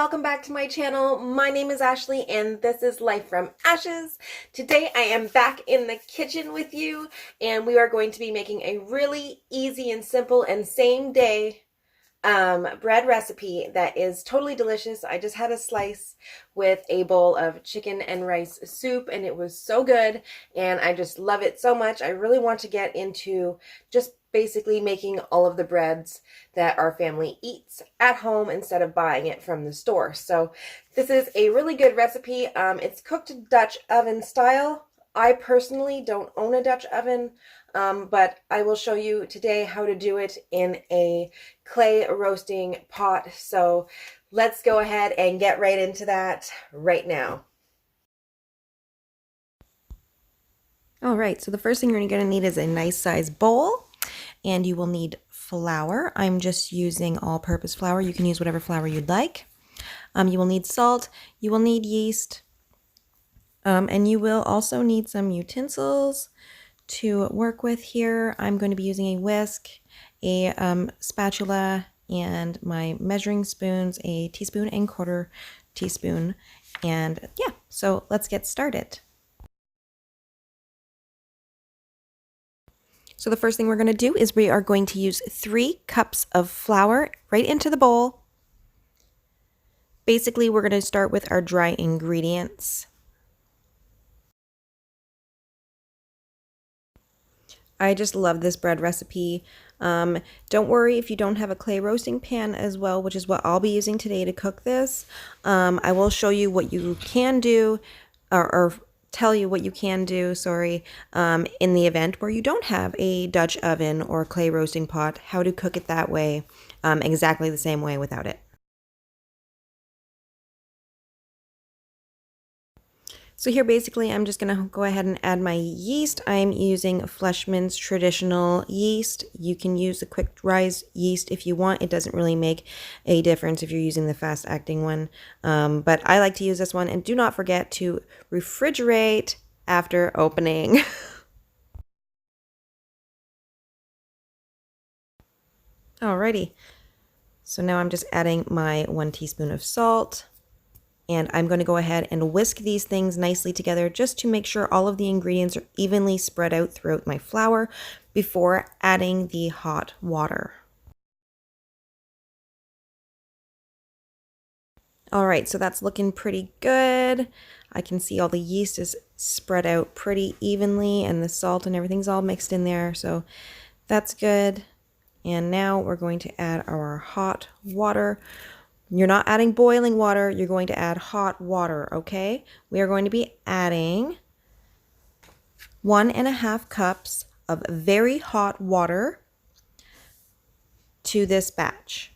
welcome back to my channel. My name is Ashley and this is Life from Ashes. Today I am back in the kitchen with you and we are going to be making a really easy and simple and same day bread recipe that is totally delicious. I just had a slice with a bowl of chicken and rice soup and it was so good and I just love it so much. I really want to get into just basically making all of the breads that our family eats at home instead of buying it from the store. So this is a really good recipe. It's cooked Dutch oven style. I personally don't own a Dutch oven, but I will show you today how to do it in a clay roasting pot. So let's go ahead and get right into that right now. All right, so the first thing you're going to need is a nice size bowl, and you will need flour. I'm just using all-purpose flour. You can use whatever flour you'd like. You will need salt, you will need yeast, and you will also need some utensils to work with here. I'm going to be using a whisk, a spatula, and my measuring spoons, a teaspoon and quarter teaspoon. And yeah, so let's get started. So the first thing we're going to do is we are going to use 3 cups of flour right into the bowl. Basically, we're going to start with our dry ingredients. I just love this bread recipe. Don't worry if you don't have a clay roasting pan as well, which is what I'll be using today to cook this. I will show you what you can do, or tell you what you can do, in the event where you don't have a Dutch oven or clay roasting pot, how to cook it that way, exactly the same way without it. So here basically I'm just going to go ahead and add my yeast. I'm using Fleshman's traditional yeast. You can use the quick rise yeast if you want. It doesn't really make a difference if you're using the fast acting one. But I like to use this one, and do not forget to refrigerate after opening. Alrighty, so now I'm just adding my 1 teaspoon of salt. And I'm going to go ahead and whisk these things nicely together just to make sure all of the ingredients are evenly spread out throughout my flour before adding the hot water. All right, so that's looking pretty good. I can see all the yeast is spread out pretty evenly and the salt and everything's all mixed in there. So that's good. And now we're going to add our hot water. You're not adding boiling water, you're going to add hot water, okay? We are going to be adding 1.5 cups of very hot water to this batch.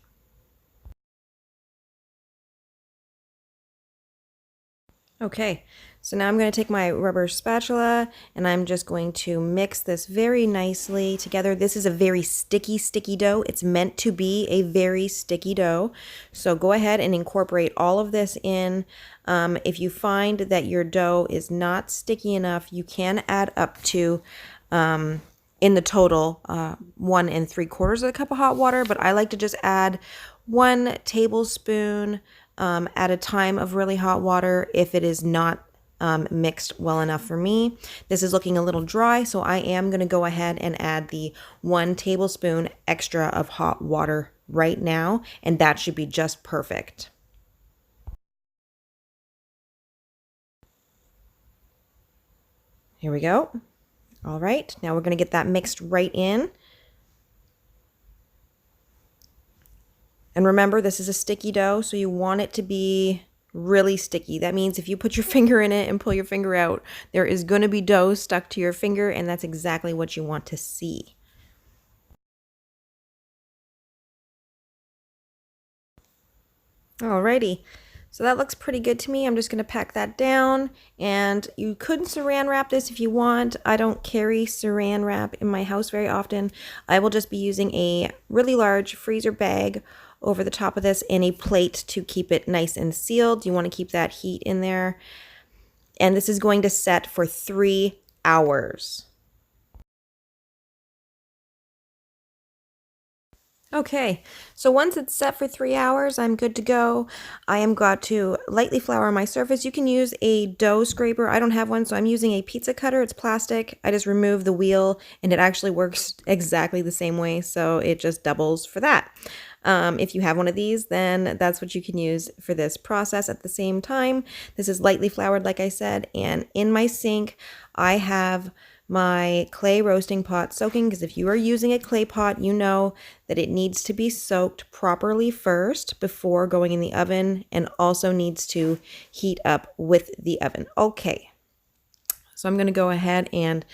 Okay, so now I'm going to take my rubber spatula and I'm just going to mix this very nicely together. This is a very sticky dough. It's meant to be a very sticky dough. So go ahead and incorporate all of this in. If you find that your dough is not sticky enough, you can add up to, in the total, 1 3/4 cup of hot water, but I like to just add 1 tablespoon at a time of really hot water if it is not mixed well enough for me. This is looking a little dry, so I am going to go ahead and add the 1 tablespoon extra of hot water right now, and that should be just perfect. Here we go. All right, now we're going to get that mixed right in. And remember, this is a sticky dough, so you want it to be really sticky. That means if you put your finger in it and pull your finger out, there is going to be dough stuck to your finger, and that's exactly what you want to see. Alrighty, so that looks pretty good to me. I'm just going to pack that down, and you could saran wrap this if you want. I don't carry saran wrap in my house very often. I will just be using a really large freezer bag over the top of this and a plate to keep it nice and sealed. You want to keep that heat in there. And this is going to set for 3 hours. Okay, so once it's set for 3 hours, I'm good to go. I am got to lightly flour my surface. You can use a dough scraper. I don't have one, so I'm using a pizza cutter. It's plastic. I just remove the wheel, and it actually works exactly the same way, so it just doubles for that. If you have one of these, then that's what you can use for this process. At the same time, this is lightly floured, like I said, and in my sink, I have my clay roasting pot soaking, because if you are using a clay pot, you know that it needs to be soaked properly first before going in the oven, and also needs to heat up with the oven. Okay, so I'm going to go ahead and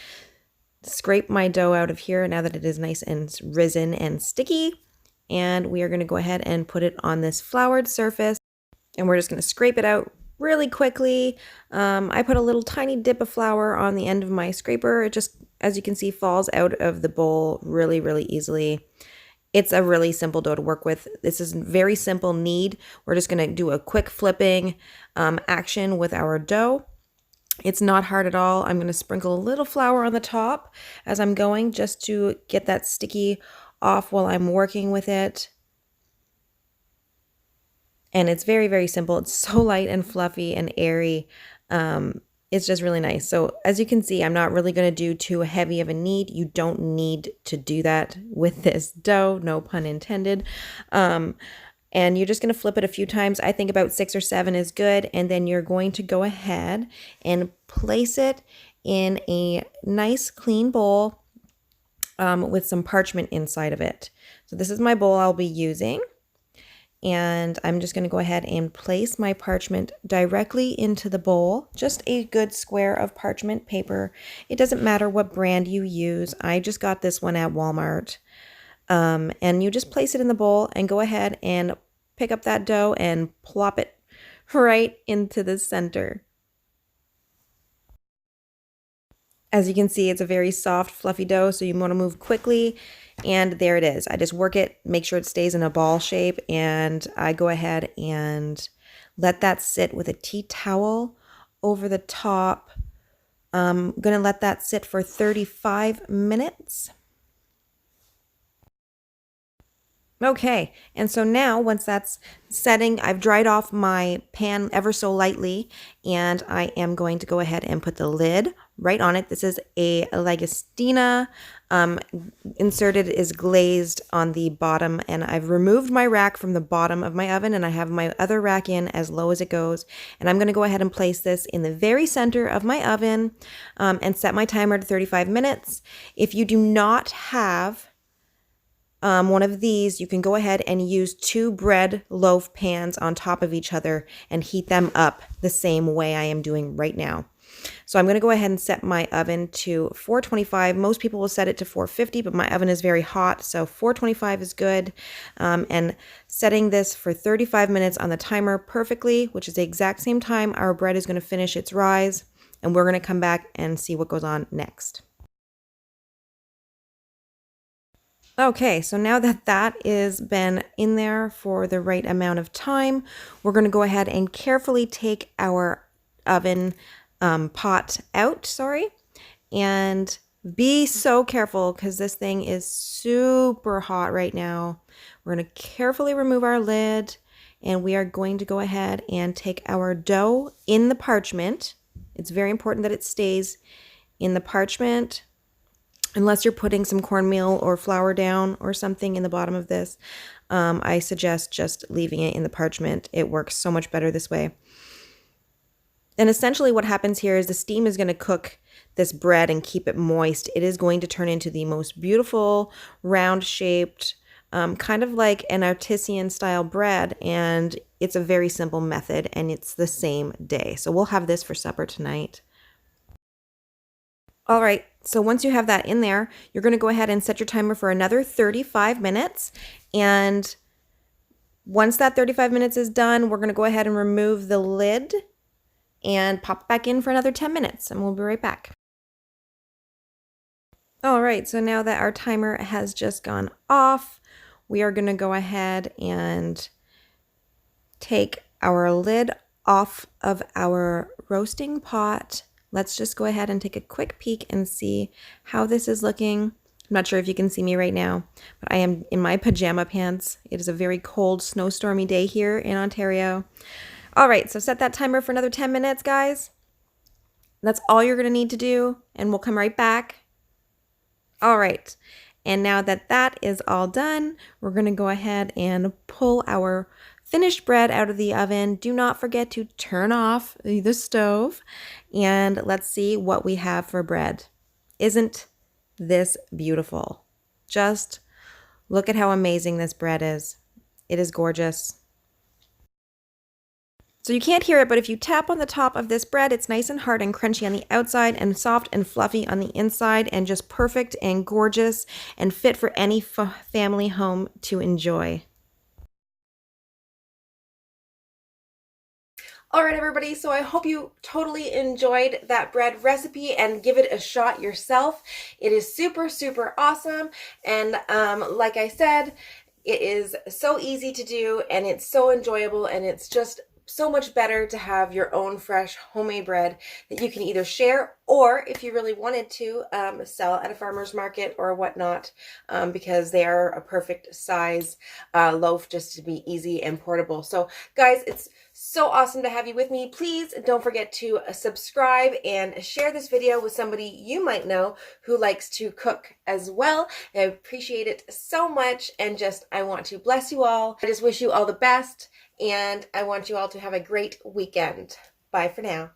scrape my dough out of here now that it is nice and risen and sticky, and we are going to go ahead and put it on this floured surface, and we're just going to scrape it out really quickly. I put a little tiny dip of flour on the end of my scraper. It just, as you can see, falls out of the bowl really, really easily. It's a really simple dough to work with. This is very simple knead. We're just going to do a quick flipping action with our dough. It's not hard at all. I'm going to sprinkle a little flour on the top as I'm going, just to get that sticky off while I'm working with it. And it's very, very simple. It's so light and fluffy and airy. It's just really nice. So as you can see, I'm not really going to do too heavy of a knead. You don't need to do that with this dough, no pun intended. And you're just going to flip it a few times. I think about 6 or 7 is good. And then you're going to go ahead and place it in a nice clean bowl with some parchment inside of it. So this is my bowl I'll be using. And I'm just going to go ahead and place my parchment directly into the bowl. Just a good square of parchment paper. It doesn't matter what brand you use. I just got this one at Walmart. And you just place it in the bowl and go ahead and pick up that dough and plop it right into the center. As you can see, it's a very soft, fluffy dough, so you want to move quickly. And there it is. I just work it, make sure it stays in a ball shape, and I go ahead and let that sit with a tea towel over the top. I'm going to let that sit for 35 minutes. Okay, and so now once that's setting, I've dried off my pan ever so lightly, and I am going to go ahead and put the lid right on it. This is a Lagostina. Inserted is glazed on the bottom, and I've removed my rack from the bottom of my oven, and I have my other rack in as low as it goes. And I'm going to go ahead and place this in the very center of my oven and set my timer to 35 minutes. If you do not have one of these, you can go ahead and use 2 bread loaf pans on top of each other and heat them up the same way I am doing right now. So I'm going to go ahead and set my oven to 425. Most people will set it to 450, but my oven is very hot, so 425 is good. And setting this for 35 minutes on the timer perfectly, which is the exact same time our bread is going to finish its rise, and we're going to come back and see what goes on next. Okay, so now that that is been in there for the right amount of time, we're going to go ahead and carefully take our oven pot out, and be so careful because this thing is super hot right now. We're going to carefully remove our lid, and we are going to go ahead and take our dough in the parchment. It's very important that it stays in the parchment. Unless you're putting some cornmeal or flour down or something in the bottom of this, I suggest just leaving it in the parchment. It works so much better this way. And essentially what happens here is the steam is going to cook this bread and keep it moist. It is going to turn into the most beautiful, round-shaped, kind of like an artisan style bread, and it's a very simple method, and it's the same day. So we'll have this for supper tonight. All right, so once you have that in there, you're going to go ahead and set your timer for another 35 minutes. And once that 35 minutes is done, we're going to go ahead and remove the lid and pop it back in for another 10 minutes, and we'll be right back. All right, so now that our timer has just gone off, we are going to go ahead and take our lid off of our roasting pot. Let's just go ahead and take a quick peek and see how this is looking. I'm not sure if you can see me right now, but I am in my pajama pants. It is a very cold, snowstormy day here in Ontario. All right, so set that timer for another 10 minutes, guys. That's all you're going to need to do, and we'll come right back. All right, and now that that is all done, we're going to go ahead and pull our finished bread out of the oven. Do not forget to turn off the stove, and let's see what we have for bread. Isn't this beautiful? Just look at how amazing this bread is. It is gorgeous. So you can't hear it, but if you tap on the top of this bread, it's nice and hard and crunchy on the outside and soft and fluffy on the inside and just perfect and gorgeous and fit for any family home to enjoy. All right, everybody, so I hope you totally enjoyed that bread recipe and give it a shot yourself. It is super, super awesome. And like I said, it is so easy to do and it's so enjoyable and it's just so much better to have your own fresh homemade bread that you can either share or if you really wanted to sell at a farmer's market or whatnot, because they are a perfect size loaf just to be easy and portable. So guys, it's so awesome to have you with me. Please don't forget to subscribe and share this video with somebody you might know who likes to cook as well. I appreciate it so much, and I want to bless you all. I just wish you all the best, and I want you all to have a great weekend. Bye for now.